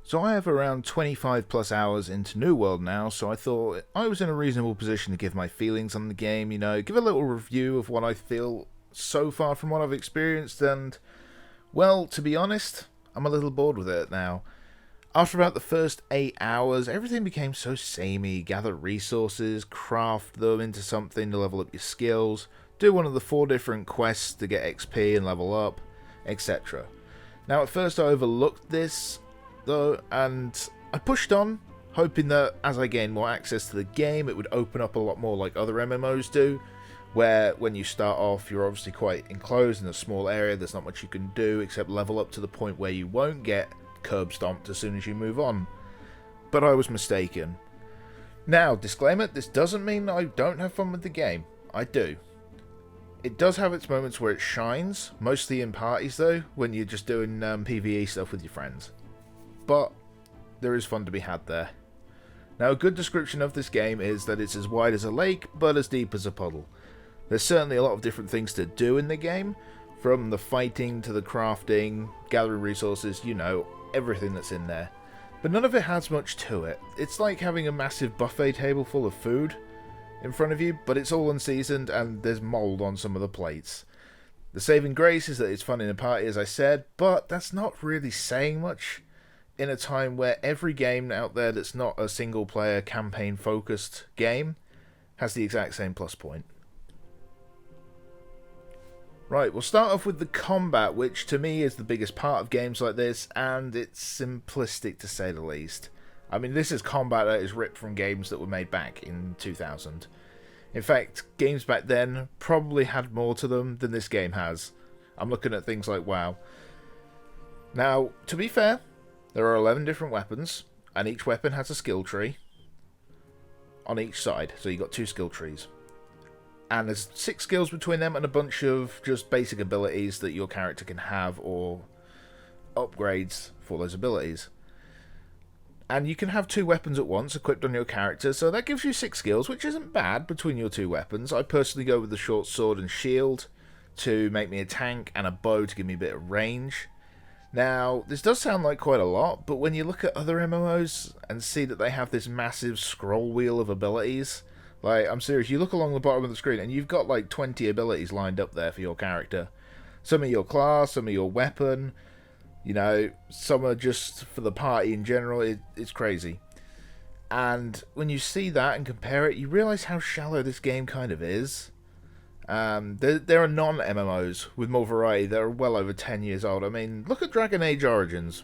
So I have around 25 plus hours into New World now, so I thought I was in a reasonable position to give my feelings on the game, give a little review of what I feel so far from what I've experienced, and, well, to be honest, I'm a little bored with it now. After about the first 8 hours, everything became so samey. Gather resources, craft them into something to level up your skills, do one of the 4 different quests to get XP and level up, etc. Now at first I overlooked this, though, and I pushed on, hoping that as I gained more access to the game, it would open up a lot more like other MMOs do, where when you start off, you're obviously quite enclosed in a small area, there's not much you can do except level up to the point where you won't get curb stomped as soon as you move on. But I was mistaken. Now, disclaimer, this doesn't mean I don't have fun with the game. I do. It does have its moments where it shines, mostly in parties though, when you're just doing PvE stuff with your friends. But there is fun to be had there. Now, a good description of this game is that it's as wide as a lake, but as deep as a puddle. There's certainly a lot of different things to do in the game, from the fighting to the crafting, gathering resources, everything that's in there. But none of it has much to it. It's like having a massive buffet table full of food in front of you, but it's all unseasoned and there's mould on some of the plates. The saving grace is that it's fun in a party, as I said, but that's not really saying much in a time where every game out there that's not a single player campaign focused game has the exact same plus point. Right, we'll start off with the combat, which to me is the biggest part of games like this, and it's simplistic to say the least. I mean, this is combat that is ripped from games that were made back in 2000. In fact, games back then probably had more to them than this game has. I'm looking at things like WoW. Now, to be fair, there are 11 different weapons, and each weapon has a skill tree on each side, so you've got 2 skill trees. And there's 6 skills between them and a bunch of just basic abilities that your character can have or upgrades for those abilities. And you can have 2 weapons at once equipped on your character, so that gives you 6 skills, which isn't bad between your 2 weapons. I personally go with the short sword and shield to make me a tank, and a bow to give me a bit of range. Now, this does sound like quite a lot, but when you look at other MMOs and see that they have this massive scroll wheel of abilities, like, I'm serious, you look along the bottom of the screen and you've got like 20 abilities lined up there for your character. Some are your class, some are your weapon, some are just for the party in general. It's crazy. And when you see that and compare it, you realise how shallow this game kind of is. There are non-MMOs with more variety that are well over 10 years old. I mean, look at Dragon Age Origins.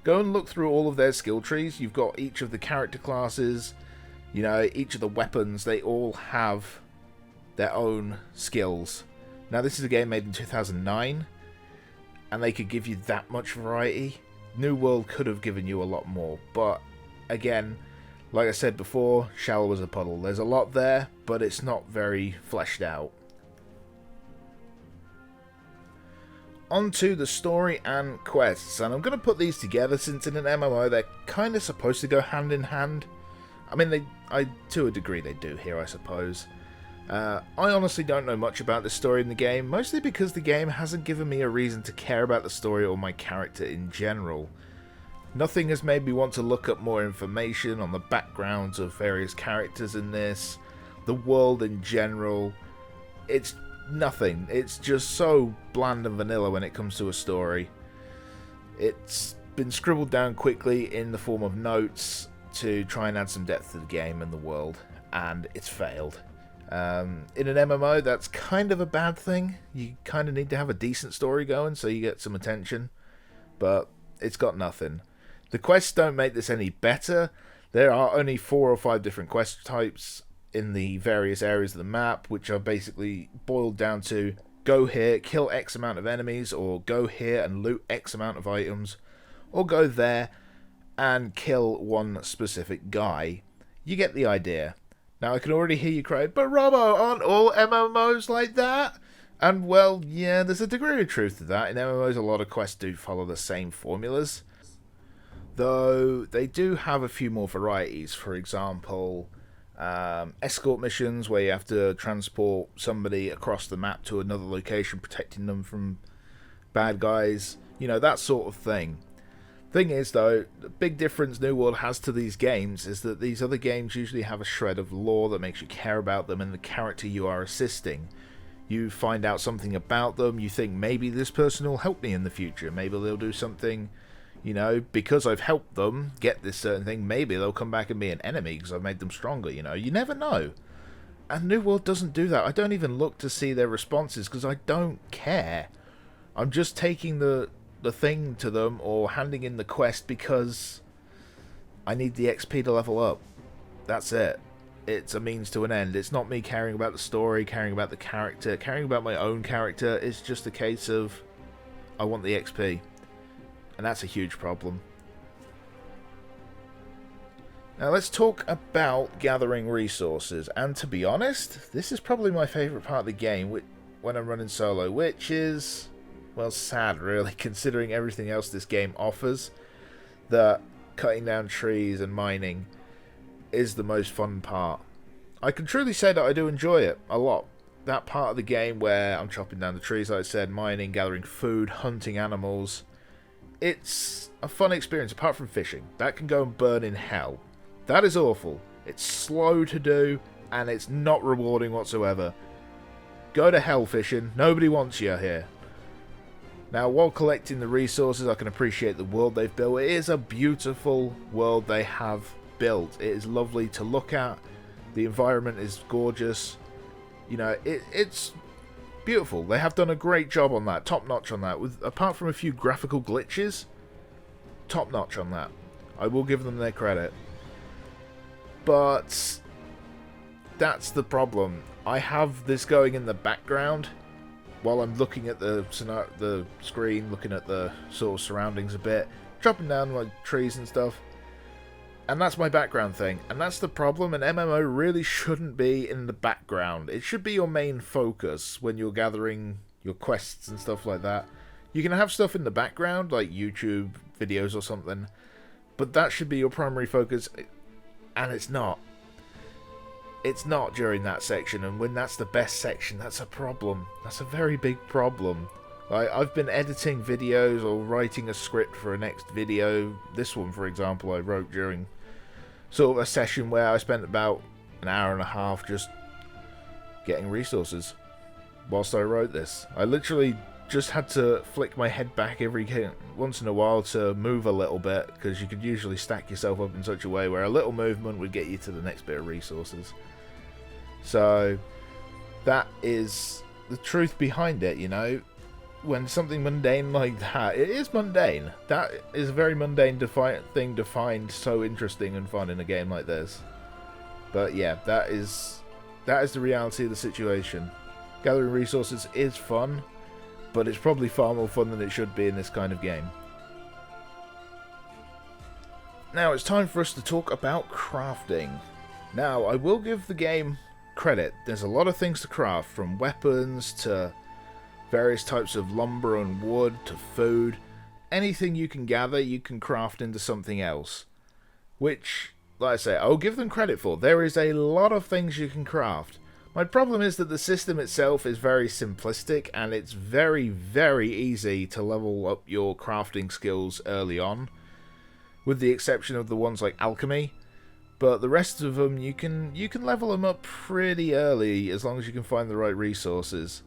Go and look through all of their skill trees. You've got each of the character classes, each of the weapons. They all have their own skills. Now, this is a game made in 2009, and they could give you that much variety. New World could have given you a lot more, but again, like I said before, shallow as a puddle. There's a lot there, but it's not very fleshed out. Onto the story and quests, and I'm going to put these together since in an MMO they're kind of supposed to go hand in hand. I mean, to a degree they do here, I suppose. I honestly don't know much about the story in the game, mostly because the game hasn't given me a reason to care about the story or my character in general. Nothing has made me want to look up more information on the backgrounds of various characters in this, the world in general. It's nothing. It's just so bland and vanilla when it comes to a story. It's been scribbled down quickly in the form of notes to try and add some depth to the game and the world, and it's failed. In an MMO, that's kind of a bad thing. You kind of need to have a decent story going so you get some attention, but it's got nothing. The quests don't make this any better. There are only 4 or 5 different quest types in the various areas of the map, which are basically boiled down to go here, kill X amount of enemies, or go here and loot X amount of items, or go there and kill one specific guy. You get the idea. Now, I can already hear you cry, but Robbo, aren't all MMOs like that? And, well, yeah, there's a degree of truth to that. In MMOs, a lot of quests do follow the same formulas, though they do have a few more varieties. For example, escort missions where you have to transport somebody across the map to another location, protecting them from bad guys, that sort of thing. Thing is, though, the big difference New World has to these games is that these other games usually have a shred of lore that makes you care about them and the character you are assisting. You find out something about them, you think maybe this person will help me in the future, maybe they'll do something, you know, because I've helped them get this certain thing, maybe they'll come back and be an enemy because I've made them stronger, you know, you never know. And New World doesn't do that. I don't even look to see their responses because I don't care. I'm just taking the thing to them or handing in the quest because I need the XP to level up. That's it. It's a means to an end. It's not me caring about the story, caring about the character, caring about my own character. It's just a case of I want the XP. And that's a huge problem. Now let's talk about gathering resources. And to be honest, this is probably my favourite part of the game when I'm running solo, which is, well, sad really, considering everything else this game offers. That cutting down trees and mining is the most fun part. I can truly say that I do enjoy it a lot. That part of the game where I'm chopping down the trees, like I said, mining, gathering food, hunting animals. It's a fun experience, apart from fishing. That can go and burn in hell. That is awful. It's slow to do, and it's not rewarding whatsoever. Go to hell fishing. Nobody wants you here. Now, while collecting the resources, I can appreciate the world they've built. It is a beautiful world they have built. It is lovely to look at. The environment is gorgeous. You know, it's beautiful. They have done a great job on that. Top notch on that. Apart from a few graphical glitches, top notch on that. I will give them their credit. But that's the problem. I have this going in the background while I'm looking at the screen, looking at the sort of surroundings a bit, chopping down like trees and stuff. And that's my background thing. And that's the problem. An MMO really shouldn't be in the background. It should be your main focus when you're gathering your quests and stuff like that. You can have stuff in the background, like YouTube videos or something, but that should be your primary focus. And it's not. It's not during that section, and when that's the best section, that's a problem. That's a very big problem. Like, I've been editing videos or writing a script for a next video. This one, for example, I wrote during sort of a session where I spent about an hour and a half just getting resources whilst I wrote this. I literally just had to flick my head back every once in a while to move a little bit, because you could usually stack yourself up in such a way where a little movement would get you to the next bit of resources. So that is the truth behind it, you know. When something mundane like that, it is mundane. That is a very mundane thing to find so interesting and fun in a game like this. But yeah, that is the reality of the situation. Gathering resources is fun, but it's probably far more fun than it should be in this kind of game. Now it's time for us to talk about crafting. Now, I will give the game credit. There's a lot of things to craft, from weapons to various types of lumber and wood to food. Anything you can gather, you can craft into something else. Which, like I say, I'll give them credit for. There is a lot of things you can craft. My problem is that the system itself is very simplistic, and it's very, very easy to level up your crafting skills early on, with the exception of the ones like alchemy. But the rest of them, you can level them up pretty early as long as you can find the right resources.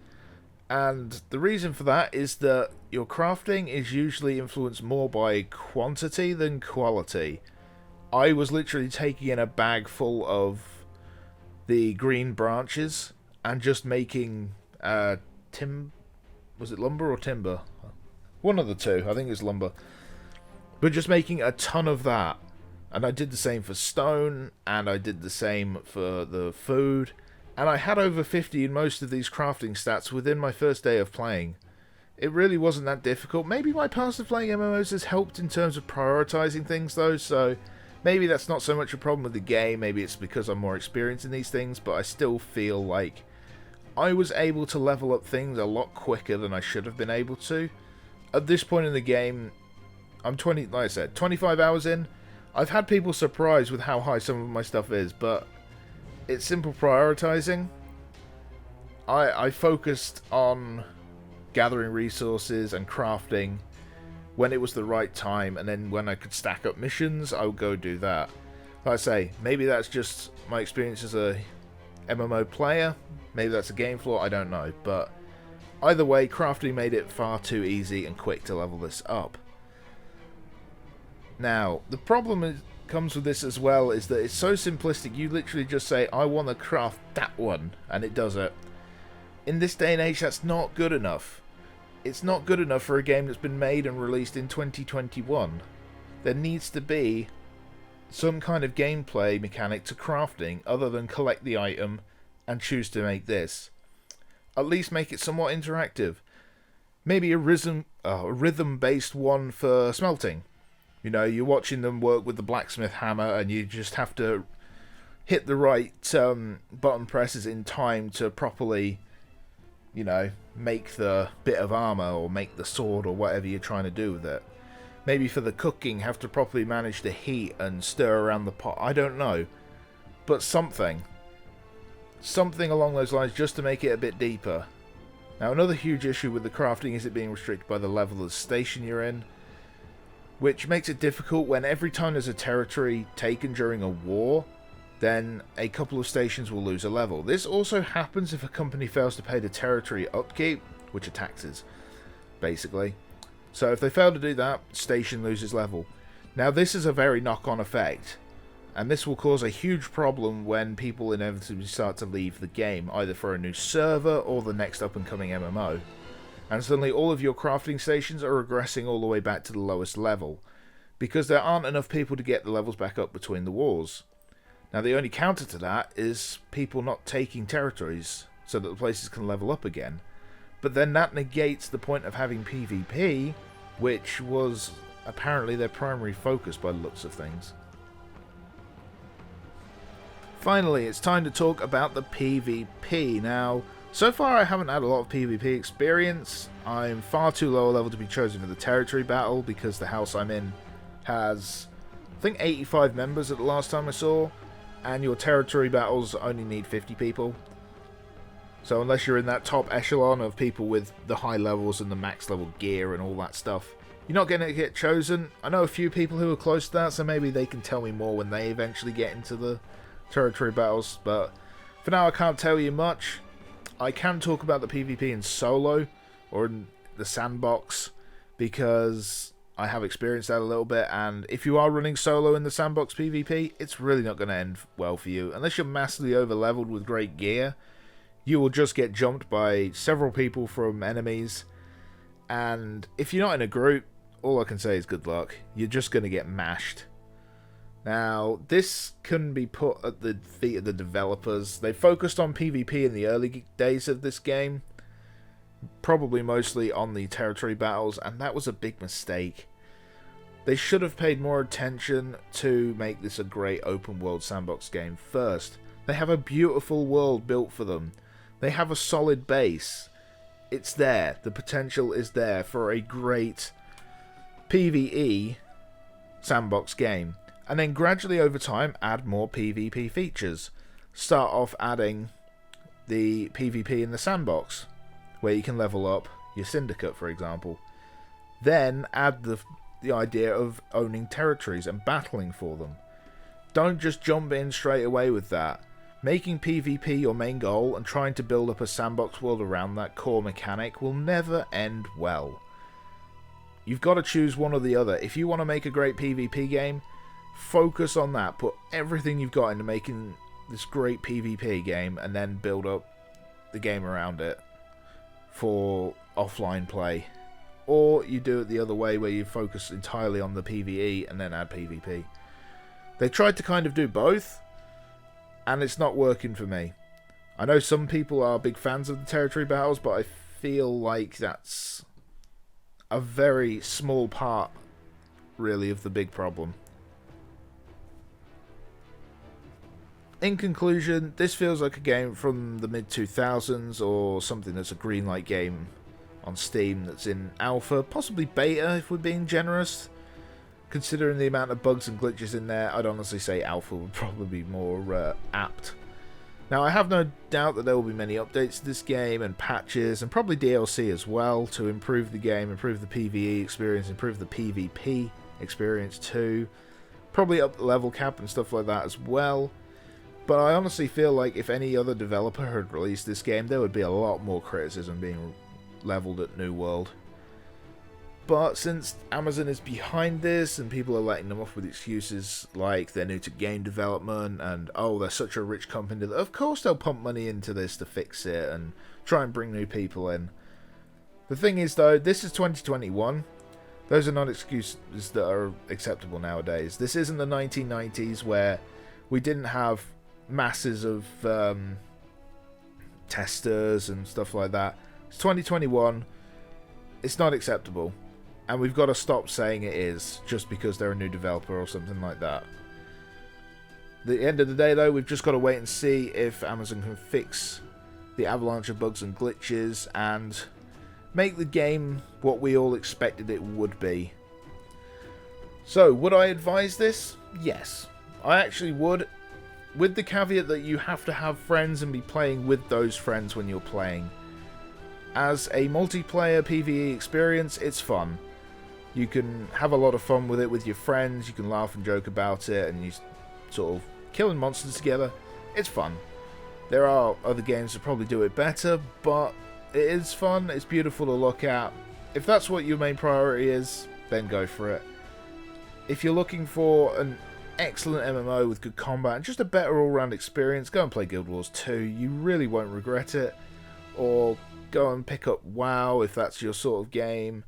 And the reason for that is that your crafting is usually influenced more by quantity than quality. I was literally taking in a bag full of the green branches and just making was it lumber or timber? One of the two, I think it's lumber. But just making a ton of that. And I did the same for stone, and I did the same for the food. And I had over 50 in most of these crafting stats within my first day of playing. It really wasn't that difficult. Maybe my past of playing MMOs has helped in terms of prioritizing things though, so maybe that's not so much a problem with the game. Maybe it's because I'm more experienced in these things, but I still feel like I was able to level up things a lot quicker than I should have been able to. At this point in the game, I'm 25 hours in. I've had people surprised with how high some of my stuff is, but it's simple prioritizing. I focused on gathering resources and crafting when it was the right time, and then when I could stack up missions, I would go do that. Like I say, maybe that's just my experience as a MMO player, maybe that's a game flaw, I don't know, but either way, crafting made it far too easy and quick to level this up. Now, the problem comes with this as well is that it's so simplistic. You literally just say, I want to craft that one, and it does it. In this day and age, that's not good enough. It's not good enough for a game that's been made and released in 2021. There needs to be some kind of gameplay mechanic to crafting other than collect the item and choose to make this. At least make it somewhat interactive. Maybe a rhythm-based one for smelting. You know, you're watching them work with the blacksmith hammer and you just have to hit the right button presses in time to properly, you know, make the bit of armor or make the sword or whatever you're trying to do with it. Maybe for the cooking, have to properly manage the heat and stir around the pot. I don't know. But something. Something along those lines just to make it a bit deeper. Now, another huge issue with the crafting is it being restricted by the level of the station you're in, which makes it difficult when every time there's a territory taken during a war, then a couple of stations will lose a level. This also happens if a company fails to pay the territory upkeep, which are taxes, basically. So if they fail to do that, station loses level. Now this is a very knock-on effect, and this will cause a huge problem when people inevitably start to leave the game, either for a new server or the next up-and-coming MMO. And suddenly all of your crafting stations are regressing all the way back to the lowest level, because there aren't enough people to get the levels back up between the wars. Now the only counter to that is people not taking territories, so that the places can level up again. But then that negates the point of having PvP, which was apparently their primary focus by the looks of things. Finally, it's time to talk about the PvP. Now, so far I haven't had a lot of PvP experience. I'm far too low a level to be chosen for the territory battle because the house I'm in has, I think, 85 members at the last time I saw, and your territory battles only need 50 people. So unless you're in that top echelon of people with the high levels and the max level gear and all that stuff, you're not going to get chosen. I know a few people who are close to that, so maybe they can tell me more when they eventually get into the territory battles, but for now I can't tell you much. I can talk about the PvP in solo, or in the sandbox, because I have experienced that a little bit, and if you are running solo in the sandbox PvP, it's really not going to end well for you. Unless you're massively over-leveled with great gear, you will just get jumped by several people from enemies, and if you're not in a group, all I can say is good luck. You're just going to get mashed. Now, this can be put at the feet of the developers. They focused on PvP in the early days of this game, probably mostly on the territory battles, and that was a big mistake. They should have paid more attention to make this a great open world sandbox game first. They have a beautiful world built for them. They have a solid base. It's there. The potential is there for a great PvE sandbox game. And then gradually over time add more PvP features. Start off adding the PvP in the sandbox, where you can level up your syndicate, for example. Then add the idea of owning territories and battling for them. Don't just jump in straight away with that. Making PvP your main goal and trying to build up a sandbox world around that core mechanic will never end well. You've got to choose one or the other. If you want to make a great PvP game, focus on that. Put everything you've got into making this great PvP game and then build up the game around it for offline play. Or you do it the other way where you focus entirely on the PvE and then add PvP. They tried to kind of do both, and it's not working for me. I know some people are big fans of the territory battles, but I feel like that's a very small part, really, of the big problem. In conclusion, this feels like a game from the mid-2000s, or something that's a greenlight game on Steam that's in alpha, possibly beta if we're being generous. Considering the amount of bugs and glitches in there, I'd honestly say alpha would probably be more apt. Now, I have no doubt that there will be many updates to this game and patches and probably DLC as well to improve the game, improve the PvE experience, improve the PvP experience too. Probably up the level cap and stuff like that as well. But I honestly feel like if any other developer had released this game, there would be a lot more criticism being leveled at New World. But since Amazon is behind this and people are letting them off with excuses like they're new to game development and oh, they're such a rich company, that of course they'll pump money into this to fix it and try and bring new people in. The thing is though, this is 2021. Those are not excuses that are acceptable nowadays. This isn't the 1990s where we didn't have masses of testers and stuff like that. It's 2021. It's not acceptable. And we've got to stop saying it is just because they're a new developer or something like that. At the end of the day, though, we've just got to wait and see if Amazon can fix the avalanche of bugs and glitches and make the game what we all expected it would be. So, would I advise this? Yes. I actually would, with the caveat that you have to have friends and be playing with those friends when you're playing. As a multiplayer PvE experience, it's fun. You can have a lot of fun with it with your friends, you can laugh and joke about it, and you sort of killing monsters together. It's fun. There are other games that probably do it better, but it is fun, it's beautiful to look at. If that's what your main priority is, then go for it. If you're looking for an excellent MMO with good combat and just a better all-round experience, go and play Guild Wars 2. You really won't regret it. Or go and pick up WoW if that's your sort of game.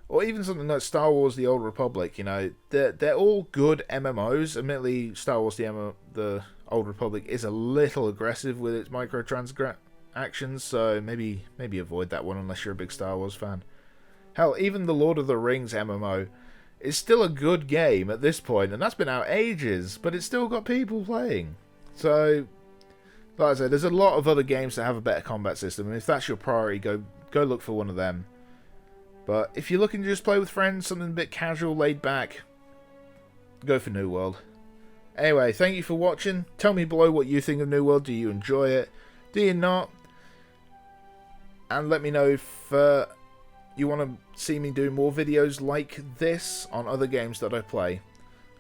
Or even something like Star Wars The Old Republic, you know. They're all good MMOs. Admittedly, Star Wars The Old Republic is a little aggressive with its microtransactions, so maybe avoid that one unless you're a big Star Wars fan. Hell, even the Lord of the Rings MMO is still a good game at this point, and that's been out ages, but it's still got people playing. So, like I said, there's a lot of other games that have a better combat system, and if that's your priority, go look for one of them. But if you're looking to just play with friends, something a bit casual, laid back, go for New World. Anyway, thank you for watching. Tell me below what you think of New World. Do you enjoy it? Do you not? And let me know if you want to see me do more videos like this on other games that I play.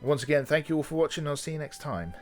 Once again, thank you all for watching. I'll see you next time.